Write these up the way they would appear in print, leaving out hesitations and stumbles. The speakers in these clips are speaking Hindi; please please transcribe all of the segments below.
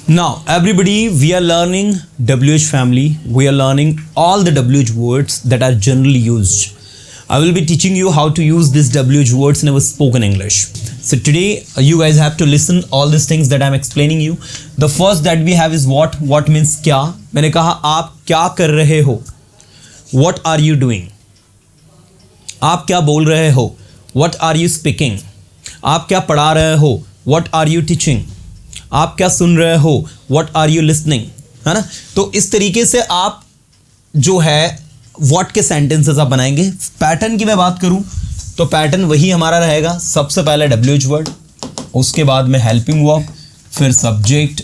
Now, everybody, we are learning WH family. We are learning all the WH words that are generally used. I will be teaching you how to use these WH words in our spoken English. So today, you guys have to listen all these things that I'm explaining you. The first that we have is what. What means क्या. मैंने कहा आप क्या कर रहे हो. What are you doing? आप क्या बोल रहे हो. What are you speaking? आप क्या पढ़ा रहे हो. What are you teaching? आप क्या सुन रहे हो. What are you listening? है ना. तो इस तरीके से आप जो है व्हाट के सेंटेंसेस आप बनाएंगे. पैटर्न की मैं बात करूं तो पैटर्न वही हमारा रहेगा. सबसे पहले WH वर्ड, उसके बाद में हेल्पिंग वर्ब, फिर सब्जेक्ट,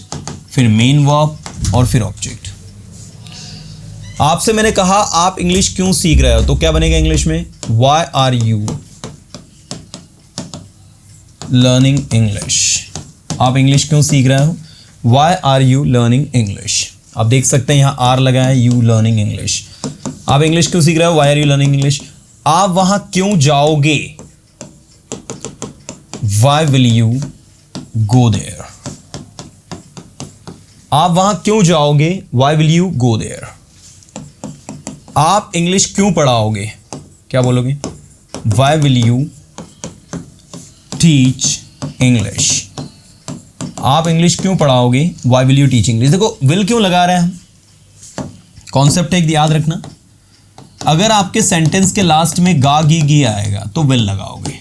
फिर मेन वर्ब और फिर ऑब्जेक्ट. आपसे मैंने कहा आप इंग्लिश क्यों सीख रहे हो, तो क्या बनेगा इंग्लिश में. Why are you learning English. आप इंग्लिश क्यों सीख रहे हो. Why are you learning English. आप देख सकते हैं यहां आर लगा है. You learning English. आप इंग्लिश क्यों सीख रहे हो. Why are you learning English. आप वहां क्यों जाओगे. Why will you go there. आप वहां क्यों जाओगे. Why will you go there. आप इंग्लिश क्यों पढ़ाओगे. क्या बोलोगे. Why will you teach English. आप इंग्लिश क्यों पढ़ाओगे. Why will you teach English. देखो विल क्यों लगा रहे हैं हम. कॉन्सेप्ट एक याद रखना. अगर आपके सेंटेंस के लास्ट में गा गी आएगा तो विल लगाओगे.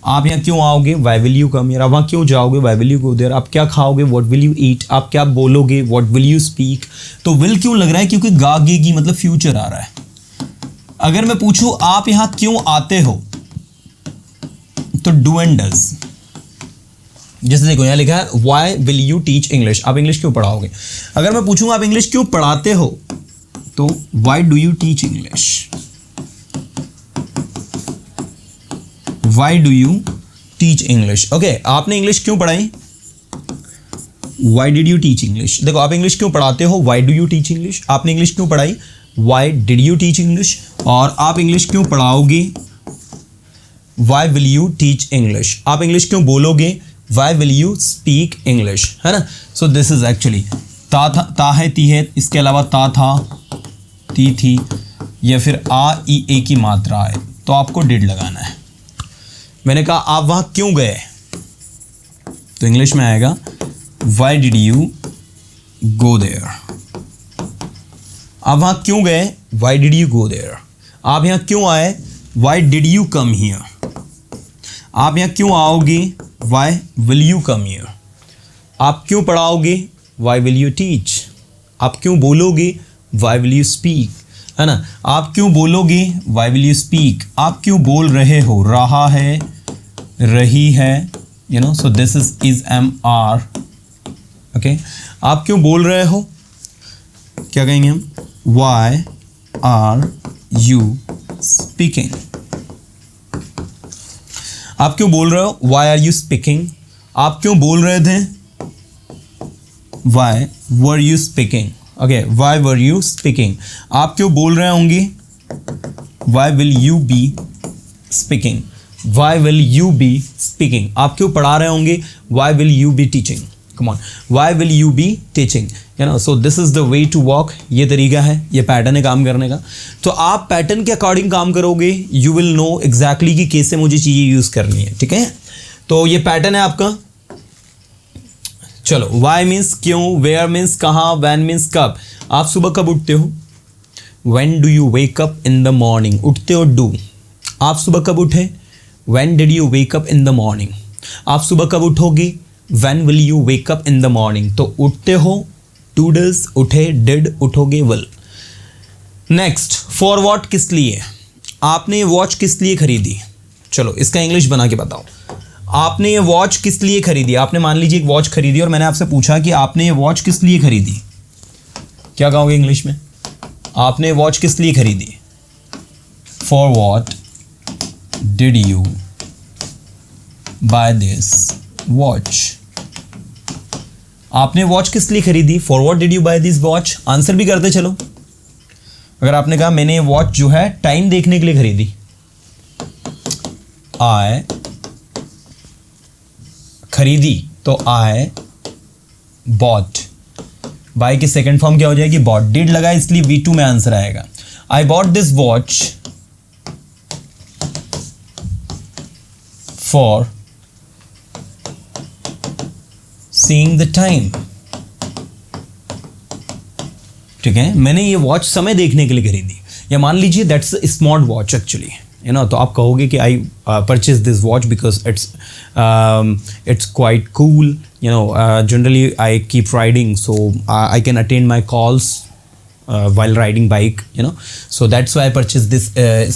आप यहाँ क्यों आओगे. Why will you come here. आप वहाँ क्यों जाओगे. Why will you go there. आप क्या खाओगे. What will you eat. आप क्या बोलोगे. What will you speak. तो विल क्यों लग रहा है, क्योंकि गा गी मतलब फ्यूचर आ रहा है. अगर मैं पूछूं आप यहाँ क्यों आते हो तो डू एंड डज. जैसे देखो यहाँ लिखा है why will you teach English. आप इंग्लिश क्यों पढ़ाओगे. अगर मैं पूछूं आप इंग्लिश क्यों पढ़ाते हो तो why do you teach English. Why do you teach English. Okay, आपने इंग्लिश क्यों पढ़ाई. Why did you teach English. देखो आप इंग्लिश क्यों पढ़ाते हो. Why do you teach English. आपने इंग्लिश क्यों पढ़ाई. Why did you teach English. और आप इंग्लिश क्यों पढ़ाओगे. Why will you teach English. आप इंग्लिश क्यों बोलोगे. Why will you speak English. है ना. सो दिस इज एक्चुअली ता है ती है. इसके अलावा ता था ती थी या फिर आ ई ए की मात्रा है तो आपको डिड लगाना है. मैंने कहा आप वहां क्यों गए तो इंग्लिश में आएगा why did you go there. आप वहां क्यों गए. Why did you go there. आप यहां क्यों आए. Why did you come here. आप यहां क्यों आओगे. Why will you come here. आप क्यों पढ़ाओगे. Why will you teach. आप क्यों बोलोगे. Why will you speak. है ना. आप क्यों बोलोगे. Why will you speak. आप क्यों बोल रहे हो. रहा है, रही है, you know. So this is M R. Okay, आप क्यों बोल रहे हो. क्या कहेंगे हम. Why are you speaking. आप क्यों बोल रहे हो. Why are you speaking. आप क्यों बोल रहे थे. Why were you speaking. Okay, why were you speaking. आप क्यों बोल रहे होंगे. Why will you be speaking. Why will you be speaking. आप क्यों पढ़ा रहे होंगे. Why will you be teaching. Come on. Why will you be teaching. You know. So this is the way to work. ये तरीका है, ये पैटर्न है काम करने का. तो आप पैटर्न के अकॉर्डिंग काम करोगे. यू विल नो एग्जैक्टली कि कैसे मुझे चीज़ें यूज़ करनी है. ठीक है. तो ये पैटर्न है आपका. चलो, वाई मीन्स क्यों. वेयर मीन्स कहाँ. वैन मीन्स कब. आप सुबह कब उठते हो. When do you wake up in the morning. उठते हो डू. आप सुबह कब उठे. When did you wake up in the morning. आप सुबह कब उठोगे. When will you wake up in the morning. तो उठते हो टू डज. उठे डिड. उठोगे विल. नेक्स्ट, फॉर वॉट किस लिए. आपने ये वॉच किस लिए खरीदी. चलो इसका इंग्लिश बना के बताओ. आपने ये वॉच किस लिए खरीदी. आपने मान लीजिए एक वॉच खरीदी और मैंने आपसे पूछा कि आपने ये वॉच किस लिए खरीदी. क्या कहोगे इंग्लिश में. आपने वॉच किस लिए खरीदी. For what did you buy this watch. आपने वॉच किस लिए खरीदी. For what did you buy this watch. Answer भी करते चलो. अगर आपने कहा मैंने ये वॉच जो है टाइम देखने के लिए खरीदी. आई खरीदी तो आई बॉट, बाय की सेकंड फॉर्म क्या हो जाएगी? बॉट। डिड लगा इसलिए V2 में आंसर आएगा। I bought this watch for seeing the time. ठीक है, मैंने ये वॉच समय देखने के लिए खरीदी। या मान लीजिए that's a smart watch actually, you know, तो आप कहोगे कि I purchase this watch because it's quite cool, you know, generally I keep riding so I can attend my calls while riding bike, you know, so that's why I purchased this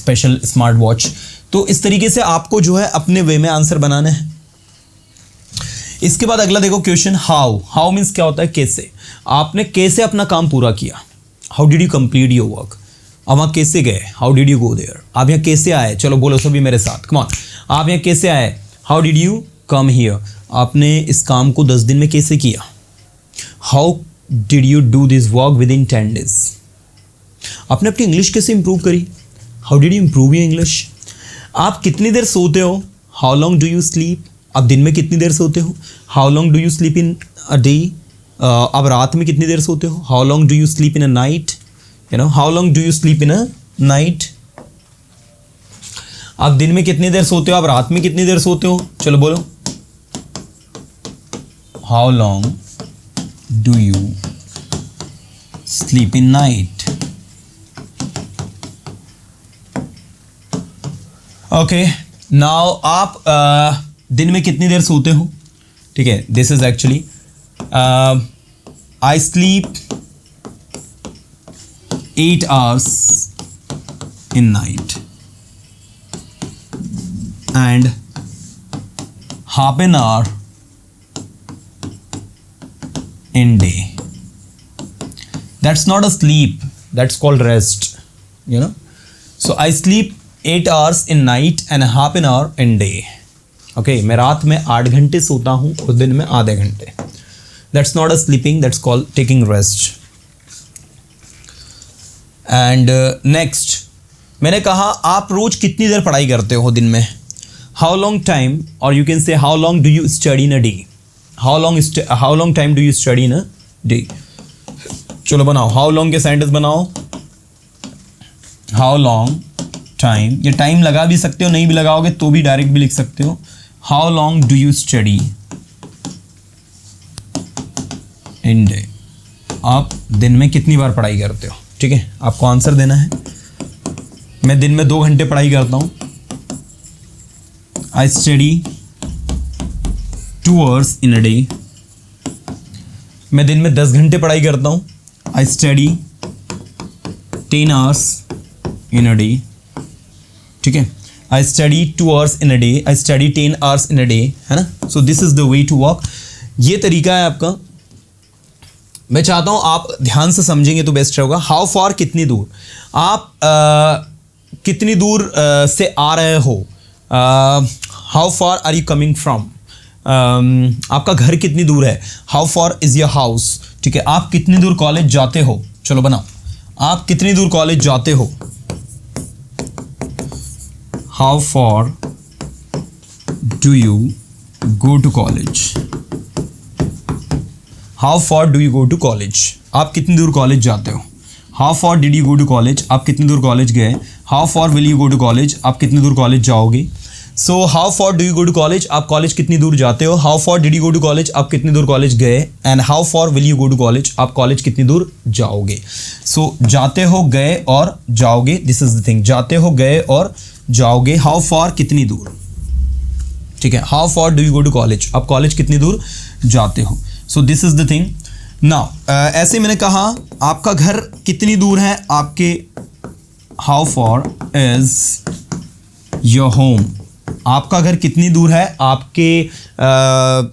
special smart watch। तो इस तरीके से आपको जो है अपने वे में आंसर बनाना है। इसके बाद अगला देखो क्वेश्चन, हाउ। हाउ मीन्स क्या होता है? कैसे। आपने कैसे अपना काम पूरा किया? How did you complete your work. अब वहाँ कैसे गए? How did you go there. आप यहाँ कैसे आए? चलो बोलो सभी मेरे साथ, कम ऑन। आप यहाँ कैसे आए? How did you come here. आपने इस काम को 10 दिन में कैसे किया? How did you do this work with in 10 days। आपने अपनी इंग्लिश कैसे इंप्रूव करी? How did you improve your English. आप कितनी देर सोते हो? How long do you sleep. आप दिन में कितनी देर सोते हो? How long do you sleep in a day. आप रात में कितनी देर सोते हो? How long do you sleep in a night, you know, how long do you sleep in a night. आप दिन में कितनी देर सोते हो? आप रात में कितनी देर सोते हो? चलो बोलो, how long do you sleep in night। okay, now आप दिन में कितनी देर सोते हो? ठीक है, this is actually I sleep 8 hours in night and half an hour in day। that's not a sleep, that's called rest, you know, so I sleep 8 hours in night and half an hour in day। okay, मैं रात में 8 घंटे सोता हूँ और दिन में आधे घंटे। that's not a sleeping, that's called taking rest। and next मैंने कहा आप रोज कितनी देर पढ़ाई करते हो दिन में? how long time, or you can say how long do you study in a day। how long time do you study in a day। चलो बनाओ, how long के सेंटेंस बनाओ। how long time, ये टाइम लगा भी सकते हो, नहीं भी लगाओगे तो भी डायरेक्ट भी लिख सकते हो। how long do you study in day। आप दिन में कितनी बार पढ़ाई करते हो? ठीक है, आपको आंसर देना है। मैं दिन में 2 घंटे पढ़ाई करता हूँ। I study 2 hours in a day। मैं दिन में 10 घंटे पढ़ाई करता हूँ। I study 10 hours in a day। ठीक है, I study 2 hours in a day, I study 10 hours in a day, है ना। So this is the way to work। ये तरीका है आपका। मैं चाहता हूँ आप ध्यान से समझेंगे तो बेस्ट रहेगा। हाउ फार, कितनी दूर। आप कितनी दूर से आ रहे हो? How far are you coming from. आपका घर कितनी दूर है? How far is your house. ठीक है, आप कितनी दूर कॉलेज जाते हो? चलो बनाओ, आप कितनी दूर कॉलेज जाते हो? How far do you go to college. How far do you go to college. आप कितनी दूर कॉलेज जाते हो? How far did you go to college. आप कितनी दूर कॉलेज गए? How far will you go to college. आप कितनी दूर कॉलेज जाओगे? So how far do you go to college, आप कॉलेज कितनी दूर जाते हो। How far did you go to college, आप कितनी दूर कॉलेज गए। And how far will you go to college, आप कॉलेज कितनी दूर जाओगे। सो जाते हो, गए और जाओगे, दिस इज द थिंग। जाते हो, गए और जाओगे। हाउ फार, कितनी दूर। ठीक है, how far do you go to college, आप कॉलेज कितनी दूर जाते हो। So this is the thing. Now ऐसे मैंने कहा आपका घर कितनी दूर है आपके। How far is your home, आपका घर कितनी दूर है आपके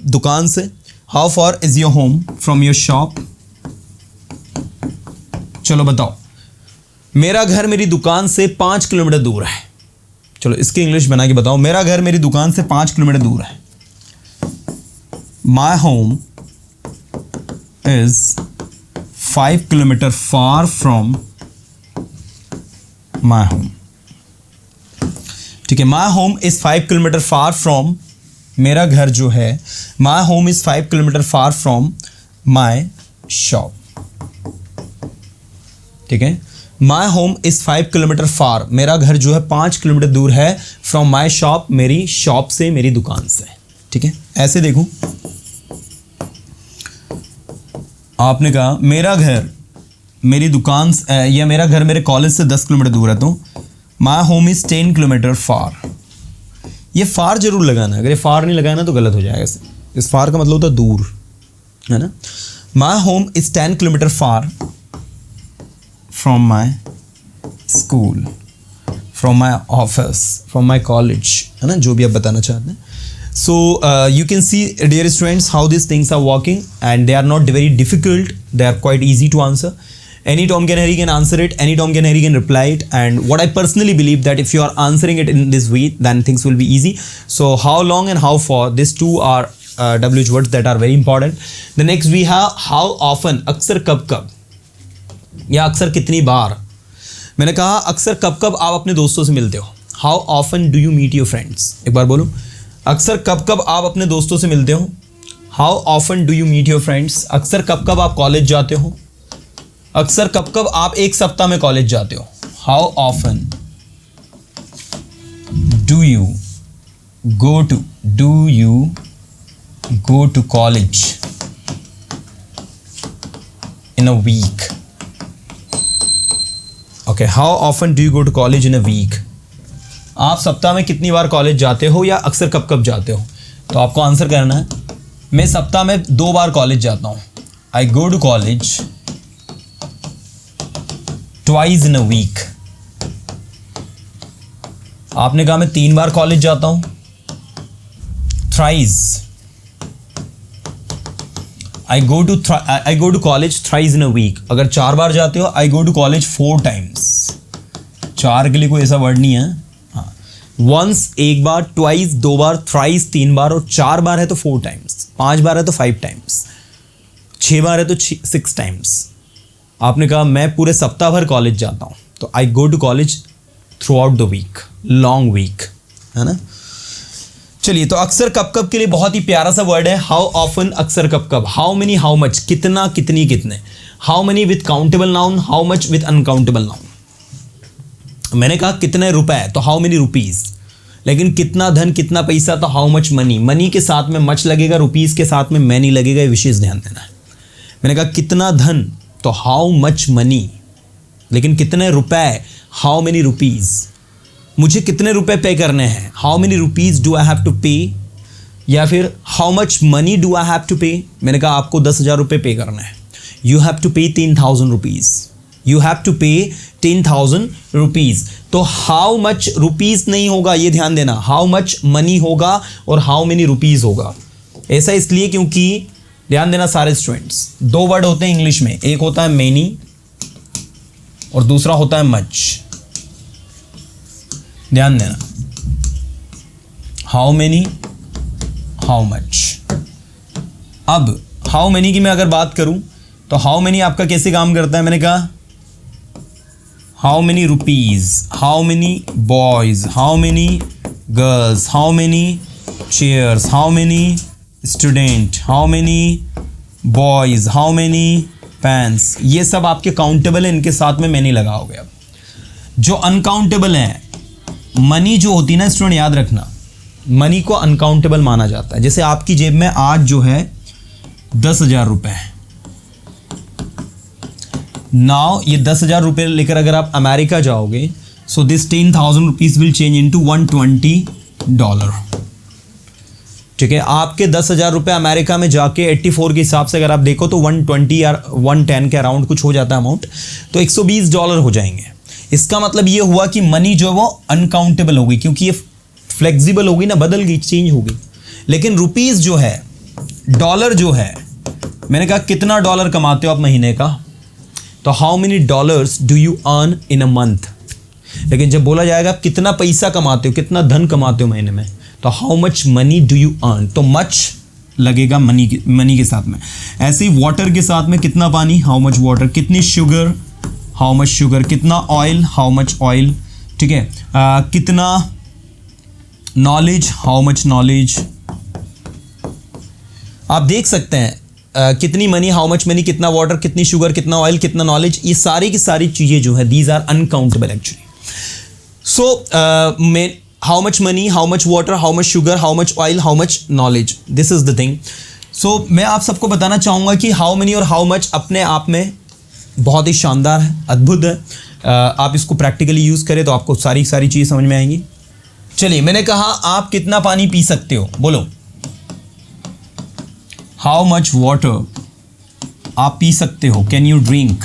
दुकान से। How far is your home from your shop. चलो बताओ, मेरा घर मेरी दुकान से 5 किलोमीटर दूर है। चलो इसकी इंग्लिश बना के बताओ, मेरा घर मेरी दुकान से 5 किलोमीटर दूर है। My home is 5 kilometre far from my home. ठीक है, my home is 5 kilometre far from, मेरा घर जो है, my home is 5 kilometre far from my shop, ठीक है। माई होम इज़ 5 किलोमीटर फार, मेरा घर जो है 5 किलोमीटर दूर है फ्रॉम माई शॉप, मेरी शॉप से, मेरी दुकान से, ठीक है। ऐसे देखो, आपने कहा मेरा घर मेरी दुकान या मेरा घर मेरे कॉलेज से 10 किलोमीटर दूर है, तो माई होम इज़ 10 किलोमीटर फार। ये फार जरूर लगाना है, अगर ये फार नहीं लगाना तो गलत हो जाएगा। इस फार का मतलब होता है दूर, है ना। My home is 10 kilometre far from my school, from my office, from my college, है ना, जो भी आप बताना चाहते हैं। So you can see, dear students, how these things are working, and they are not very difficult, they are quite easy to answer. Any Tom can Harry can answer it, any Tom can Harry can reply it, and what I personally believe that if you are answering it in this way, then things will be easy. So how long and how far, these two are WH words that are very important. The next we have how often, अक्सर कब कब, या अक्सर कितनी बार। मैंने कहा अक्सर कब कब आप अपने दोस्तों से मिलते हो। How often do you meet your friends? एक बार बोलो, अक्सर कब कब आप अपने दोस्तों से मिलते हो। How often do you meet your friends, अक्सर कब कब आप कॉलेज जाते हो। अक्सर कब कब आप एक सप्ताह में कॉलेज जाते हो। How often do you go to college in a week. Okay, how often do you go to college in a week. आप सप्ताह में कितनी बार कॉलेज जाते हो या अक्सर कब कब जाते हो। तो आपको आंसर करना है, मैं सप्ताह में 2 बार कॉलेज जाता हूँ। I go to college twice in a week. आपने कहा मैं 3 बार कॉलेज जाता हूँ, thrice. I go to college thrice in a week. अगर 4 बार जाते हो, I go to college 4 times. 4 के लिए कोई ऐसा वर्ड नहीं है। वंस एक बार, ट्वाइस 2 बार, थ्राइस 3 बार, और 4 बार है तो 4 टाइम्स, 5 बार है तो 5 टाइम्स, 6 बार है तो 6 टाइम्स। आपने कहा मैं पूरे सप्ताह भर कॉलेज जाता हूँ, तो I go to college throughout the week, long week, है ना। चलिए, तो अक्सर कब कब के लिए बहुत ही प्यारा सा वर्ड है हाउ ऑफन, अक्सर कब कब। हाउ मेनी, हाउ मच, कितना, कितनी, कितने। How many with countable noun, how much with uncountable noun. मैंने कहा कितने रुपए, तो हाउ मेनी रुपीज़। लेकिन कितना धन, कितना पैसा, तो हाउ मच मनी। मनी के साथ में मच लगेगा, रुपीज़ के साथ में मैनी लगेगा, ये विशेष ध्यान देना है। मैंने कहा कितना धन, तो हाउ मच मनी। लेकिन कितने रुपए, हाउ मेनी रुपीज़। मुझे कितने रुपए पे करने हैं, how many rupees do I have to pay. या फिर how much money do I have to pay. मैंने कहा आपको 10,000 रुपये पे करना है, यू हैव टू पे 10,000 रुपीज़, यू हैव टू पे 10,000 रुपीज़। तो हाउ मच रुपीज़ नहीं होगा, ये ध्यान देना, हाउ मच मनी होगा और हाउ मेनी रुपीज़ होगा। ऐसा इसलिए क्योंकि ध्यान देना सारे स्टूडेंट्स, 2 वर्ड होते हैं इंग्लिश में, एक होता है मैनी और दूसरा होता है मच। ध्यान देना, हाउ मेनी, हाउ मच। अब हाउ मेनी की मैं अगर बात करूं तो हाउ मेनी आपका कैसे काम करता है। मैंने कहा how many rupees, how many boys, how many girls, how many chairs, how many student, how many boys, how many pens. ये सब आपके काउंटेबल है, इनके साथ में मैनी लगा हो गया। जो अनकाउंटेबल हैं, मनी जो होती है ना स्टूडेंट, याद रखना, मनी को अनकाउंटेबल माना जाता है। जैसे आपकी जेब में आज जो है 10,000 रुपये है। नाउ ये 10,000 रुपये लेकर अगर आप अमेरिका जाओगे, so this 10,000 rupees will change into $120। ठीक है, आपके 10,000 रुपये अमेरिका में जाके 84 के हिसाब से अगर आप देखो तो 120 या 110 के अराउंड कुछ हो जाता है अमाउंट, तो $120 हो जाएंगे। इसका मतलब ये हुआ कि मनी जो है वो अनकाउंटेबल होगी, क्योंकि ये फ्लेक्सिबल होगी ना, बदल गई, चेंज होगी। लेकिन रुपीज़ जो है, डॉलर जो है, मैंने कहा कितना डॉलर कमाते हो आप महीने का, तो how many dollars do you earn in a month. लेकिन जब बोला जाएगा आप कितना पैसा कमाते हो, कितना धन कमाते हो महीने में, तो how much money do you earn, तो मच लगेगा मनी के साथ में। ऐसे ही वाटर के साथ में कितना पानी, हाउ मच वाटर, कितनी शुगर, हाउ मच शुगर, कितना ऑयल, हाउ मच ऑयल। ठीक है, कितना नॉलेज, हाउ मच नॉलेज। आप देख सकते हैं कितनी मनी, हाउ मच मनी, कितना वाटर, कितनी शुगर, कितना ऑयल, कितना नॉलेज, ये सारी की सारी चीज़ें जो है these are uncountable actually. So how much money, how much water, how much sugar, how much oil, how much knowledge, this is the thing. So मैं आप सबको बताना चाहूँगा कि हाउ मनी और हाउ मच अपने आप में बहुत ही शानदार है, अद्भुत है. आप इसको प्रैक्टिकली यूज़ करें तो आपको सारी चीज़ समझ में आएंगी. चलिए, मैंने कहा आप कितना पानी पी सकते हो, बोलो. हाउ मच वाटर आप पी सकते हो, कैन यू ड्रिंक.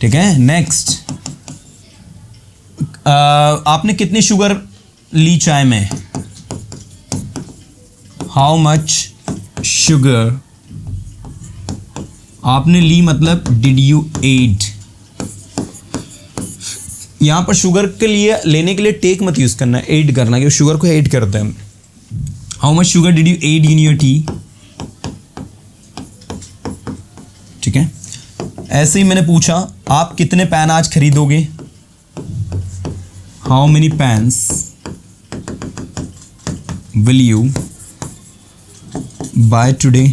ठीक है. नेक्स्ट, आपने कितनी शुगर ली चाय में, हाउ मच शुगर आपने ली, मतलब डिड यू एट. यहां पर शुगर के लिए लेने के लिए टेक मत यूज करना, एड करना, क्योंकि शुगर को एड करते हैं. How much sugar did you add in your tea. ठीक है. ऐसे ही मैंने पूछा आप कितने पैन आज खरीदोगे, how many pens will you buy today.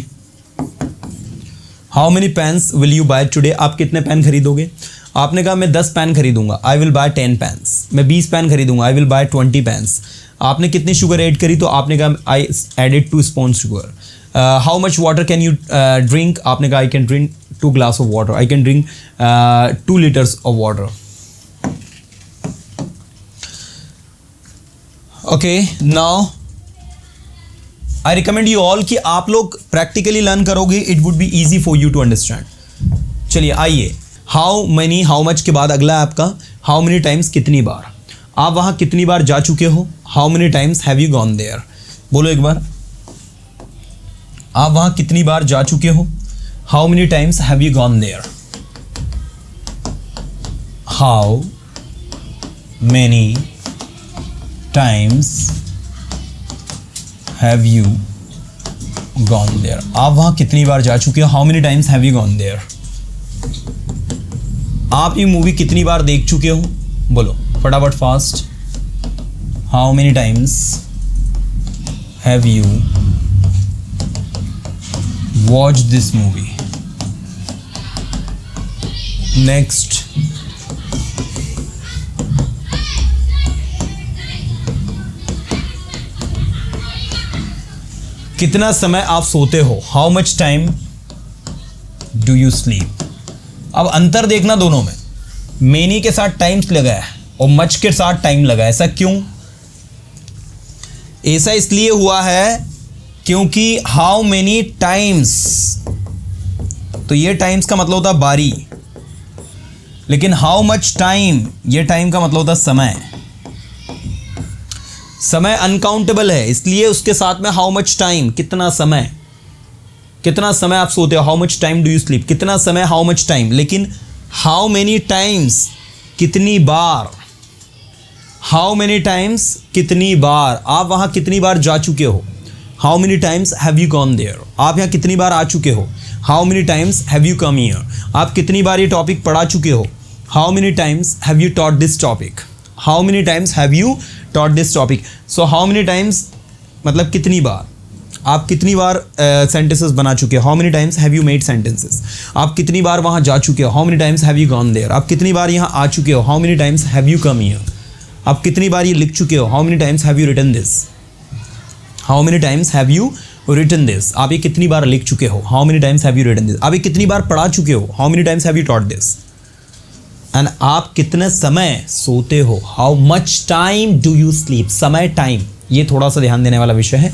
How many pens will you buy today, आप कितने पेन खरीदोगे. आपने कहा मैं 10 पेन खरीदूंगा, आई विल बाय 10 पेन्स. मैं 20 पेन खरीदूंगा, आई विल बाय 20 पेन्स. आपने कितनी शुगर ऐड करी, तो आपने कहा I added 2 spoon sugar. How much water can you drink, आपने कहा I can drink 2 glass of water, I can drink 2 litres of water. Okay, now I recommend you all कि आप लोग प्रैक्टिकली लर्न करोगे, it would be easy for you to understand. चलिए आइए, हाउ मैनी, हाउ मच के बाद अगला है आपका हाउ मेनी टाइम्स, कितनी बार. आप वहाँ कितनी बार जा चुके हो, how many times have you gone there. बोलो एक बार, आप वहाँ कितनी बार जा चुके हो, how many times have you gone there. How many times have you gone there. आप वहाँ कितनी बार जा चुके हो, how many times have you gone there. आप ये मूवी कितनी बार देख चुके हो, बोलो फटाफट fast. How many times have you watch this movie. Next, कितना समय आप सोते हो, how much time do you sleep. अब अंतर देखना दोनों में, मेनी के साथ टाइम्स लगा है और मच के साथ टाइम लगा है. ऐसा क्यों? ऐसा इसलिए हुआ है क्योंकि हाउ मेनी टाइम्स, तो ये टाइम्स का मतलब होता है बारी, लेकिन हाउ मच टाइम, ये टाइम का मतलब होता है समय. समय अनकाउंटेबल है, इसलिए उसके साथ में हाउ मच टाइम, कितना समय, कितना समय आप सोते हो, how much time do you sleep, कितना समय, हाउ मच टाइम. लेकिन हाउ मेनी टाइम्स, कितनी बार, हाउ मेनी टाइम्स, कितनी बार. आप वहाँ कितनी बार जा चुके हो, how many times have you gone there. आप यहाँ कितनी बार आ चुके हो, how many times have you come here. आप कितनी बार ये टॉपिक पढ़ा चुके हो, how many times have you taught this topic, how many times have you taught this topic. So how many times मतलब कितनी बार, आप कितनी बार सेंटेंसेस बना चुके हो, how many times have you made sentences. आप कितनी बार वहाँ जा चुके हो, how many times have you gone there. आप कितनी बार यहाँ आ चुके हो, how many times have you come here. आप कितनी बार ये लिख चुके हो, how many times have you written this, how many times have you written this. आप ये कितनी बार लिख चुके हो, how many times have you written this. आप ये कितनी बार पढ़ा चुके हो, how many times have you taught this. And आप कितने समय सोते हो, how much time do you sleep. समय, टाइम, ये थोड़ा सा ध्यान देने वाला विषय है.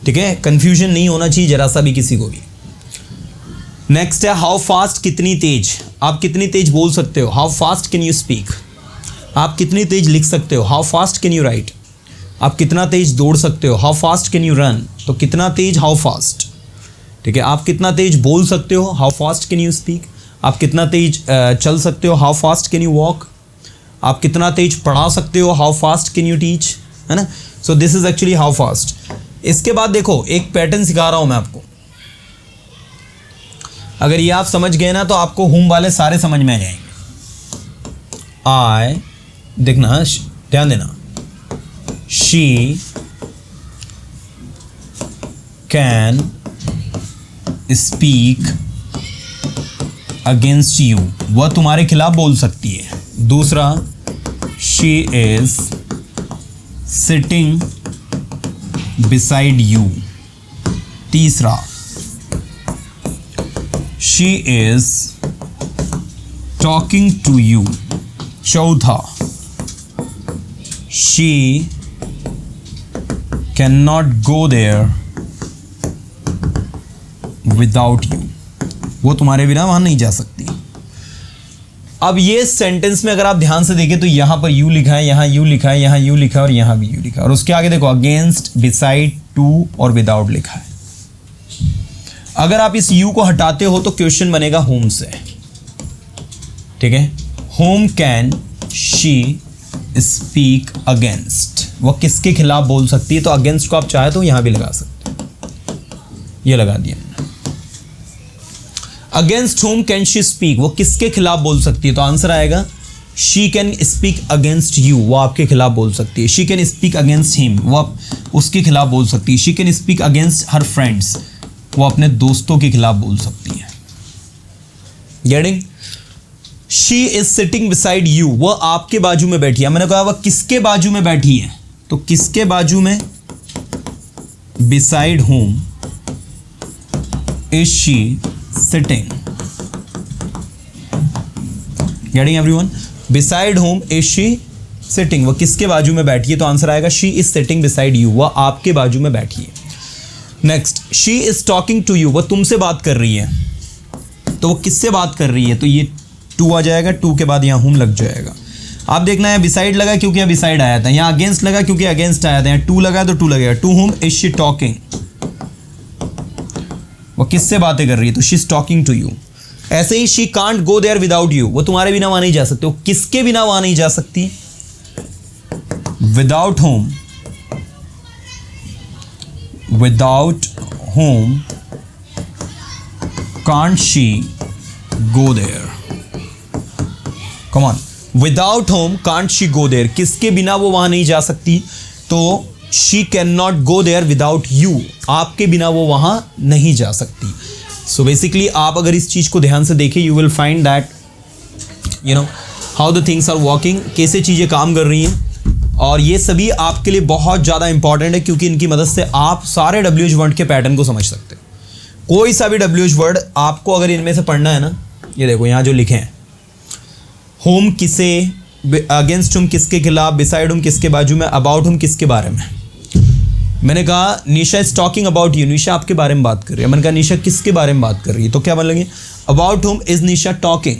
ठीक है, कंफ्यूजन नहीं होना चाहिए जरा सा भी किसी को भी. नेक्स्ट है हाउ फास्ट, कितनी तेज. आप कितनी तेज बोल सकते हो, how fast can you speak. आप कितनी तेज लिख सकते हो, how fast can you right. आप कितना तेज दौड़ सकते हो, how fast can you run. तो कितना तेज, हाउ फास्ट. ठीक है, आप कितना तेज बोल सकते हो, how fast can you speak. आप कितना तेज चल सकते हो, how fast can you walk. आप कितना तेज पढ़ा सकते हो, how fast can you teach, है ना. सो this is actually how fast. इसके बाद देखो, एक पैटर्न सिखा रहा हूं मैं आपको. अगर ये आप समझ गए ना तो आपको होम वाले सारे समझ में आ जाएंगे. आई, देखना, ध्यान देना, she can speak against you, वह तुम्हारे खिलाफ बोल सकती है। दूसरा, she is sitting beside you. तीसरा, she is talking to you. चौथा, she can not go there without you, वो तुम्हारे बिना वहां नहीं जा सकती। अब ये सेंटेंस में अगर आप ध्यान से देखें तो यहां पर यू लिखा है, यहां यू लिखा है, यहां यू लिखा है और यहां भी यू लिखा है, और उसके आगे देखो अगेंस्ट, बिसाइड, टू और विदाउट लिखा है। अगर आप इस यू को हटाते हो तो क्वेश्चन बनेगा होम से, ठीक है। Home can she speak against, वह किसके खिलाफ बोल सकती है। तो अगेंस्ट को आप चाहे तो यहां भी लगा सकते हैं, ये लगा दिया। Against whom can she speak, वो किसके खिलाफ बोल सकती है। तो आंसर आएगा she can speak against you, वो आपके खिलाफ बोल सकती है। She can speak against him, वो उसके खिलाफ बोल सकती है। She can speak against her friends, वो अपने दोस्तों के खिलाफ बोल सकती है। Getting? She is sitting beside you, वो आपके बाजू में बैठी है। मैंने कहा वह किसके बाजू में बैठी है, तो किसके बाजू में, beside whom is she sitting. Getting everyone? Beside whom is she sitting, वो किसके बाजू में बैठी है। तो आंसर आएगा she is sitting beside you, वह आपके बाजू में बैठी है। Next, she is talking to you, वह तुमसे बात कर रही है। तो वो किससे बात कर रही है, तो ये टू आ जाएगा, टू के बाद यहां होम लग जाएगा। आप देखना है बिसाइड लगा क्योंकि यहां बिसाइड आया था, यहां अगेंस्ट लगा क्योंकि अगेंस्ट आया था, यहां टू लगा तो टू लगेगा। To whom is she talking, वो किससे बातें कर रही है, तो she is talking to you. ऐसे ही she can't go there without you, वो तुम्हारे बिना वहां नहीं जा सकते। वो किसके बिना वहां नहीं जा सकती, without whom, without whom can't she go there. Come on, without whom can't she go there, किसके बिना वो वहां नहीं जा सकती, तो she can not go there without you, आपके बिना वो वहां नहीं जा सकती। सो बेसिकली आप अगर इस चीज को ध्यान से देखें, you will find that you know how the things are working, कैसे चीजें काम कर रही हैं। और ये सभी आपके लिए बहुत ज़्यादा इंपॉर्टेंट है क्योंकि इनकी मदद से आप सारे WH वर्ड के पैटर्न को समझ सकते हो। कोई सा भी WH वर्ड आपको अगर इनमें से पढ़ना है ना, ये देखो यहाँ जो लिखे हैं, होम किसे, अगेंस्ट होम किसके खिलाफ, बिसाइड होम किसके बाजू में, अबाउट होम किसके बारे में। मैंने कहा निशा इज टॉकिंग अबाउट यू, निशा आपके बारे में बात कर रही है। मैंने कहा निशा किसके बारे में बात कर रही है, तो क्या बोलेंगे, about home is Nisha talking.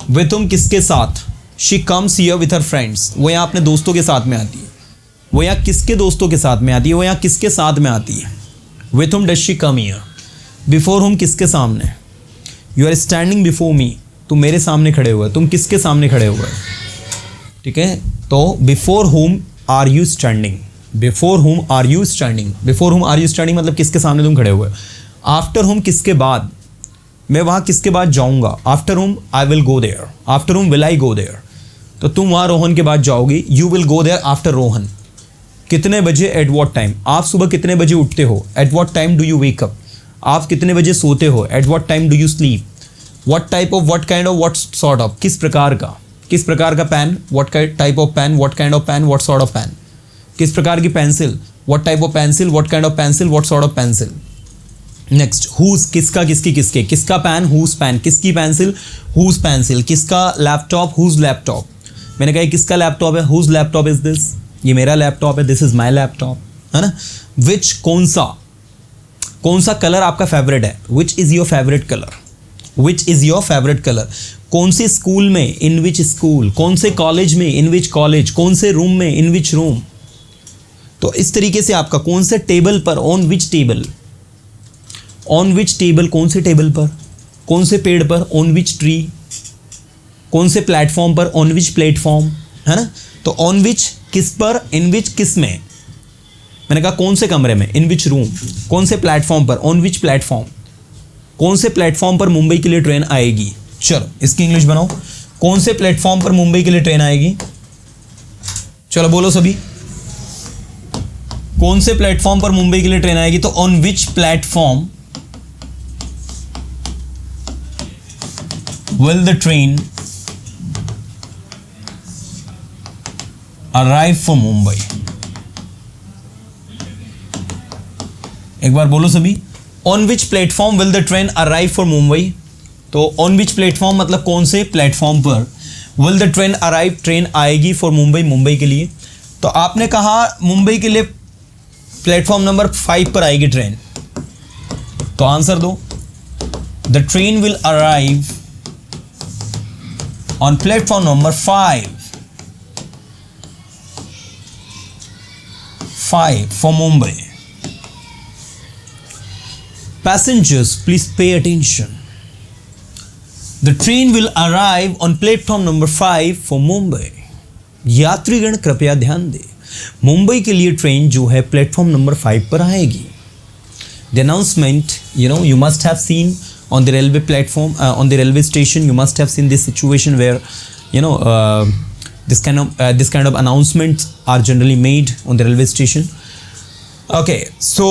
With home किसके साथ, she comes here with her friends, वो यहाँ अपने दोस्तों के साथ में आती है। वो यहाँ किसके दोस्तों के साथ में आती है, वो यहाँ किसके साथ में आती है। With whom does she come here. Before whom किसके सामने, you are standing before me, तुम मेरे सामने खड़े हुए, तुम किसके सामने खड़े हुए, ठीक है। तो before whom are you standing, before whom are you standing, before whom are you standing मतलब किसके सामने तुम खड़े हुए। आफ्टर होम किसके बाद, मैं वहाँ किसके बाद जाऊँगा, after whom I will go there, after whom will I go there, तो तुम वहाँ रोहन के बाद जाओगी, you will go there after Rohan. कितने बजे, एट वॉट टाइम, आप सुबह कितने बजे उठते हो, at what time do you wake up. आप कितने बजे सोते हो, at what time do you sleep. What type of, what kind of, what sort of, किस प्रकार का pen, what type of pen, what kind of pen, what sort of pen. किस प्रकार की pencil, what type of pencil, what kind of pencil, what sort of pencil. Next, whose, किसका, किसकी, किसके, किसका पेन, हुज पेन, किसकी पेंसिल, हुज पेंसिल, किसका लैपटॉप, हुज लैपटॉप। मैंने कहा किसका लैपटॉप है, हुज लैपटॉप इज दिस, ये मेरा लैपटॉप है, दिस इज माई लैपटॉप, है ना। विच, कौन सा कलर आपका फेवरेट है, which is your favourite colour, which is your favourite colour. कौन से स्कूल में, इन विच स्कूल। कौन से कॉलेज में, इन विच कॉलेज। कौन से रूम में, इन विच रूम। तो इस तरीके से आपका कौन से टेबल पर, on which table, on which table, कौन से टेबल पर, कौन से पेड़ पर, ऑन विच ट्री, कौन से प्लेटफॉर्म पर, ऑन विच प्लेटफॉर्म, है ना। तो ऑन विच किस पर, इन विच किस में। मैंने कहा कौन से कमरे में, इन विच रूम। कौन से प्लेटफॉर्म पर, ऑन विच प्लेटफॉर्म। कौन से प्लेटफॉर्म पर मुंबई के लिए ट्रेन आएगी। चलो इसकी इंग्लिश बनाओ, कौन से प्लेटफॉर्म पर मुंबई के लिए ट्रेन आएगी। चलो बोलो सभी, कौन से प्लेटफॉर्म पर मुंबई के लिए ट्रेन आएगी। तो on which platform will the train arrive for Mumbai? एक बार बोलो सभी, on which platform will the train arrive for Mumbai? तो on which platform मतलब कौन से प्लेटफॉर्म पर will the train arrive, train आएगी for मुंबई, मुंबई के लिए। तो आपने कहा मुंबई के लिए प्लेटफॉर्म नंबर 5 पर आएगी ट्रेन, तो आंसर दो। The train will arrive on platform number 5 for Mumbai. Passengers, please pay attention. The train will arrive on platform number 5 for Mumbai. यात्रीगण कृपया ध्यान दें, मुंबई के लिए ट्रेन जो है प्लेटफॉर्म नंबर 5 पर आएगी। The announcement, you must have seen on the railway platform, on the railway station, you must have seen this situation where, this kind of announcements are generally made on the railway station. Okay, so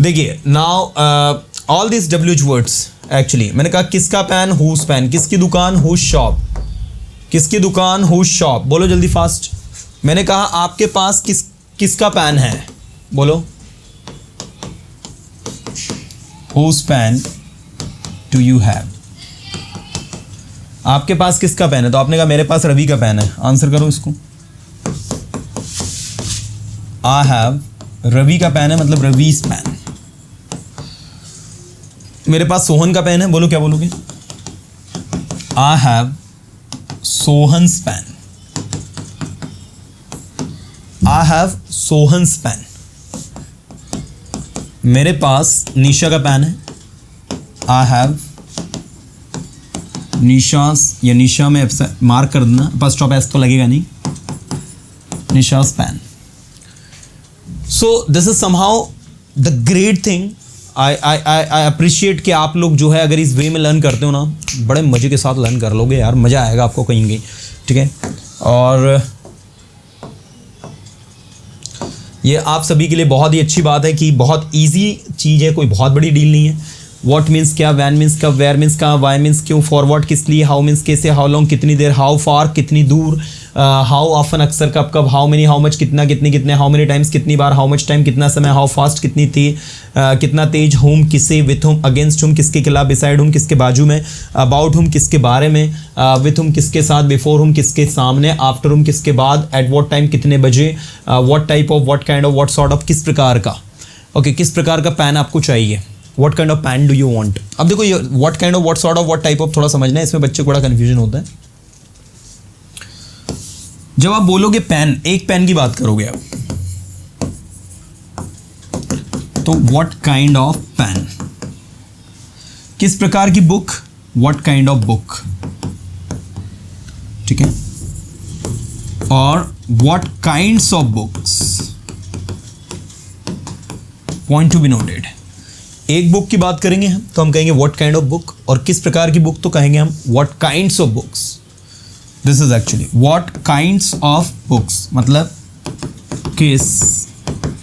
देखिए, now all these WH words actually, मैंने कहा किसका पेन, whose पेन, किसकी दुकान, whose shop, किसकी दुकान, whose shop, बोलो जल्दी फास्ट। मैंने कहा आपके पास किसका पेन है, बोलो। whose pen do you have? आपके पास किसका पेन है, तो आपने कहा मेरे पास रवि का पेन है। आंसर करो इसको। आई हैव, रवि का पेन है मतलब रवीज पेन। मेरे पास सोहन का पेन है, बोलो क्या बोलोगे। I have Sohan's pen. I have Sohan's pen. मेरे पास निशा का पेन है। आई हैव निशास, या निशा में मार्क कर देना, फर्स्ट ऑफ एस तो लगेगा नहीं, Nisha's pen. So this is somehow the great thing. I appreciate कि आप लोग जो है अगर इस वे में लर्न करते हो ना, बड़े मज़े के साथ लर्न कर लोगे यार, मज़ा आएगा आपको कहीं कहीं, ठीक है। और ये आप सभी के लिए बहुत ही अच्छी बात है कि बहुत इजी चीज़ है, कोई बहुत बड़ी डील नहीं है। व्हाट मीन्स क्या, वैन मीन्स कब, वेयर मीन्स कहाँ, वाई मीन्स क्यों, फॉरवर्ड किस लिए, हाउ मीन्स कैसे, हाउ लॉन्ग कितनी देर, हाउ फार कितनी दूर, हाउ ऑफन अक्सर कब कब, हाउ मेनी हाउ मच कितना कितने कितने, हाउ मेनी टाइम्स कितनी बार, हाउ मच टाइम कितना समय, हाउ फास्ट कितनी तेज कितना तेज, होम किसे, विथ होम, अगेंस्ट होम किसके खिलाफ, बिसाइड होम किसके बाजू में, अबाउट होम किसके बारे में, विथ होम किसके साथ, बिफोर होम किसके सामने, आफ्टर होम किसके बाद, एट वॉट टाइम कितने बजे, what type of, what kind of, what sort of, किस प्रकार का, ओके किस प्रकार का पेन आपको चाहिए, what kind of pen do you want. अब देखो ये what kind of, what sort of, what type of थोड़ा समझना है, इसमें बच्चे को बड़ा कन्फ्यूजन होता है। जब आप बोलोगे पेन, एक पेन की बात करोगे आप, तो व्हाट काइंड ऑफ पेन, किस प्रकार की book, what kind of book, ठीक है। और what kinds of books, point to be noted. एक बुक की बात करेंगे हम तो हम कहेंगे व्हाट काइंड ऑफ बुक, और किस प्रकार की बुक तो कहेंगे हम what kinds of books. This is actually what kinds of books, मतलब किस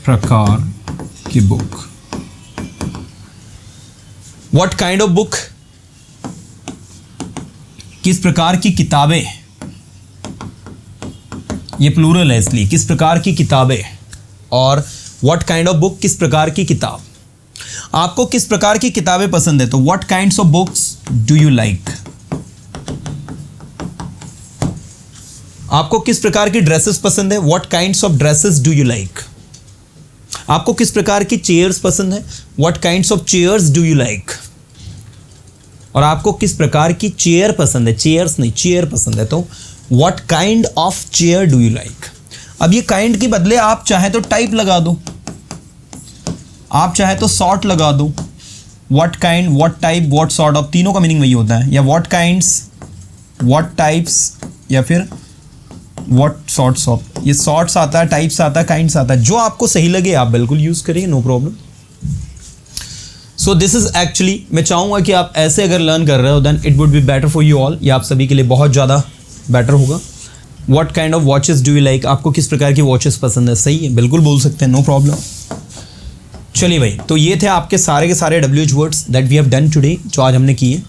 प्रकार की book. What kind of book, किस प्रकार की किताबें, ये प्लूरल है इसलिए, किस प्रकार की किताबें। और व्हाट काइंड ऑफ बुक, किस प्रकार की किताब। आपको किस प्रकार की किताबें पसंद है, तो what kinds of books do you like. आपको किस प्रकार की ड्रेसेस पसंद है, what kinds of dresses do you like. आपको किस प्रकार की चेयर्स पसंद है, what kinds of chairs do you like. और आपको किस प्रकार की चेयर पसंद है, चेयर्स नहीं चेयर पसंद है, तो what kind of chair do you like. अब ये काइंड के बदले आप चाहे तो टाइप लगा दो, आप चाहे तो सॉर्ट लगा दो। What kind, what type, what sort of, तीनों का मीनिंग वही होता है, या व्हाट काइंड्स, व्हाट टाइप्स, या फिर व्हाट सॉर्ट्स ऑफ। ये सॉर्ट्स आता है, टाइप्स आता है, काइंड्स आता है, जो आपको सही लगे आप बिल्कुल यूज़ करिए, no problem. So this is actually, मैं चाहूँगा कि आप ऐसे अगर लर्न कर रहे हो then it would be better for you all, ये आप सभी के लिए बहुत ज़्यादा बेटर होगा। What kind of watches do you like, आपको किस प्रकार की वॉचेस पसंद है, सही है बिल्कुल बोल सकते हैं, नो प्रॉब्लम। चलिए भाई, तो ये थे आपके सारे के सारे WH words that we have done today, जो आज हमने किए।